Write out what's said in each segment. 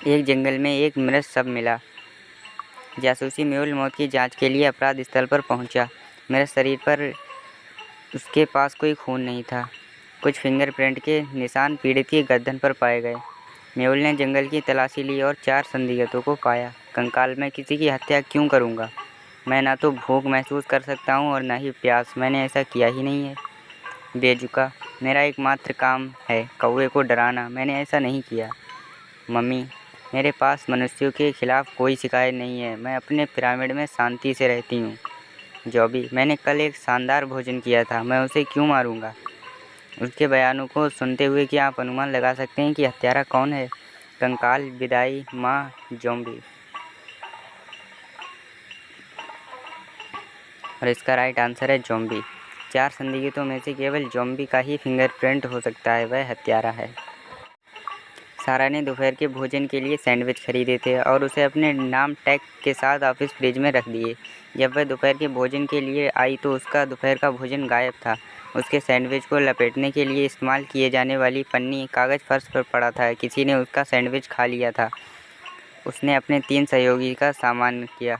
एक जंगल में एक मृत शव मिला। जासूसी मेहुल मौत की जांच के लिए अपराध स्थल पर पहुंचा। मृत शरीर पर उसके पास कोई खून नहीं था। कुछ फिंगरप्रिंट के निशान पीड़ित की गर्दन पर पाए गए। मेहुल ने जंगल की तलाशी ली और 4 संदिग्धों को पाया। कंकाल, मैं किसी की हत्या क्यों करूंगा? मैं ना तो भूख महसूस कर सकता हूं और ना ही प्यास। मैंने ऐसा किया ही नहीं है। बेजुका, मेरा एकमात्र काम है कौवे को डराना। मैंने ऐसा नहीं किया। मम्मी, मेरे पास मनुष्यों के खिलाफ कोई शिकायत नहीं है। मैं अपने पिरामिड में शांति से रहती हूँ। जॉबी, मैंने कल एक शानदार भोजन किया था। मैं उसे क्यों मारूंगा? उसके बयानों को सुनते हुए क्या आप अनुमान लगा सकते हैं कि हत्यारा कौन है? कंकाल, विदाई, माँ, जॉम्बी। और इसका राइट आंसर है जॉम्बी। 4 संदिग्धों में से केवल जॉम्बी का ही फिंगरप्रिंट हो सकता है। वह हत्यारा है। सारा ने दोपहर के भोजन के लिए सैंडविच खरीदे थे और उसे अपने नाम टैग के साथ ऑफिस फ्रिज में रख दिए। जब वह दोपहर के भोजन के लिए आई तो उसका दोपहर का भोजन गायब था। उसके सैंडविच को लपेटने के लिए इस्तेमाल किए जाने वाली पन्नी कागज़ फर्श पर पड़ा था। किसी ने उसका सैंडविच खा लिया था। उसने अपने 3 सहयोगी का सामना किया।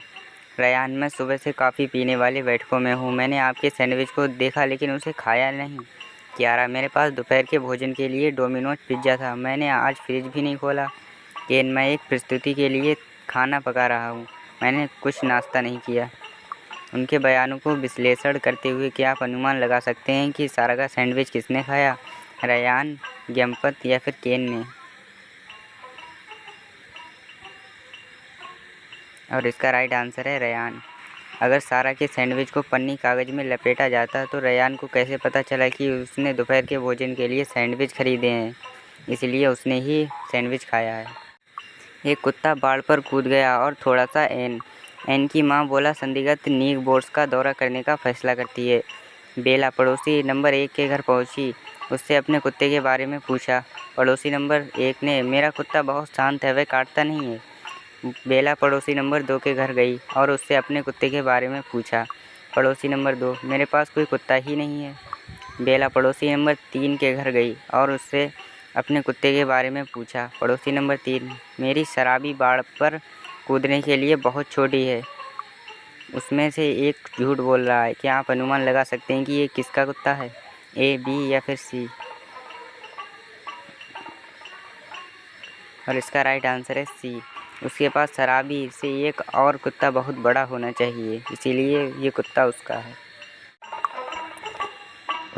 रयान, मैं सुबह से कॉफ़ी पीने वाले बैठकों में हूँ। मैंने आपके सैंडविच को देखा लेकिन उसे खाया नहीं। कियारा, मेरे पास दोपहर के भोजन के लिए डोमिनोज पिज़्ज़ा था। मैंने आज फ्रिज भी नहीं खोला। केन, मैं एक प्रस्तुति के लिए खाना पका रहा हूँ। मैंने कुछ नाश्ता नहीं किया। उनके बयानों को विश्लेषण करते हुए क्या आप अनुमान लगा सकते हैं कि सारा का सैंडविच किसने खाया? रयान, गैम्पत या फिर केन ने? और इसका राइट आंसर है रयान। अगर सारा के सैंडविच को पन्नी कागज़ में लपेटा जाता तो रयान को कैसे पता चला कि उसने दोपहर के भोजन के लिए सैंडविच खरीदे हैं? इसलिए उसने ही सैंडविच खाया है। एक कुत्ता बाड़ पर कूद गया और थोड़ा सा एन की माँ बोला, संदिग्ध नीक बोर्ड्स का दौरा करने का फैसला करती है। बेला पड़ोसी नंबर 1 के घर पहुंची। उससे अपने कुत्ते के बारे में पूछा। पड़ोसी नंबर 1 ने, मेरा कुत्ता बहुत शांत है, वह काटता नहीं है। बेला पड़ोसी नंबर 2 के घर गई और उससे अपने कुत्ते के बारे में पूछा। पड़ोसी नंबर 2, मेरे पास कोई कुत्ता ही नहीं है। बेला पड़ोसी नंबर 3 के घर गई और उससे अपने कुत्ते के बारे में पूछा। पड़ोसी नंबर 3, मेरी शराबी बाड़ पर कूदने के लिए बहुत छोटी है। उसमें से एक झूठ बोल रहा है। क्या आप अनुमान लगा सकते हैं कि ये किसका कुत्ता है? ए, बी या फिर सी? और इसका राइट आंसर है सी। उसके पास शराबी से एक और कुत्ता बहुत बड़ा होना चाहिए, इसीलिए ये कुत्ता उसका है।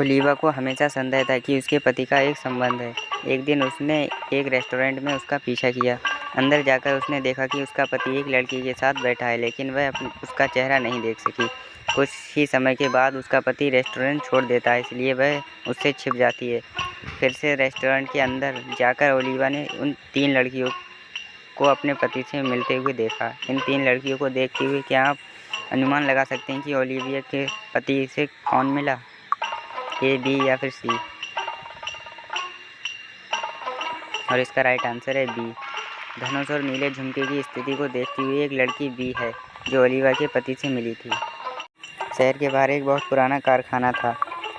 ओलिवा को हमेशा संदेह था कि उसके पति का एक संबंध है। एक दिन उसने एक रेस्टोरेंट में उसका पीछा किया। अंदर जाकर उसने देखा कि उसका पति एक लड़की के साथ बैठा है, लेकिन वह उसका चेहरा नहीं देख सकी। कुछ ही समय के बाद उसका पति रेस्टोरेंट छोड़ देता है, इसलिए वह उससे छिप जाती है। फिर से रेस्टोरेंट के अंदर जाकर ओलिवा ने उन 3 लड़कियों को अपने पति से मिलते हुए देखा। इन 3 लड़कियों को देखते हुए क्या आप अनुमान लगा सकते हैं कि ओलिविया के पति से कौन मिला? ए, बी या फिर सी? और इसका राइट आंसर है बी। धनुष और नीले झुमके की स्थिति को देखती हुए एक लड़की बी है जो ओलिवा के पति से मिली थी। शहर के बाहर एक बहुत पुराना कारखाना था।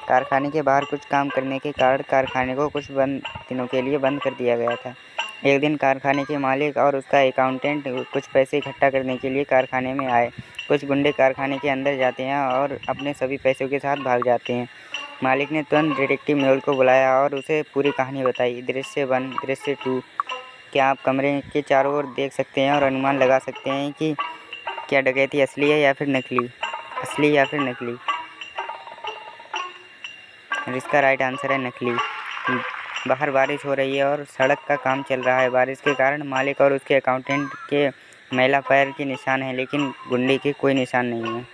कारखाने के बाहर कुछ काम करने के कारण कारखाने को कुछ दिनों के लिए बंद कर दिया गया था। एक दिन कारखाने के मालिक और उसका अकाउंटेंट कुछ पैसे इकट्ठा करने के लिए कारखाने में आए। कुछ गुंडे कारखाने के अंदर जाते हैं और अपने सभी पैसों के साथ भाग जाते हैं। मालिक ने तुरंत डिटेक्टिव मेहुल को बुलाया और उसे पूरी कहानी बताई। दृश्य 1, दृश्य 2। क्या आप कमरे के चारों ओर देख सकते हैं और अनुमान लगा सकते हैं कि क्या डकैती असली है या फिर नकली? असली या फिर नकली? और इसका राइट आंसर है नकली। बाहर बारिश हो रही है और सड़क का काम चल रहा है। बारिश के कारण मालिक और उसके अकाउंटेंट के मैला पैर के निशान हैं, लेकिन गुंडे के कोई निशान नहीं है।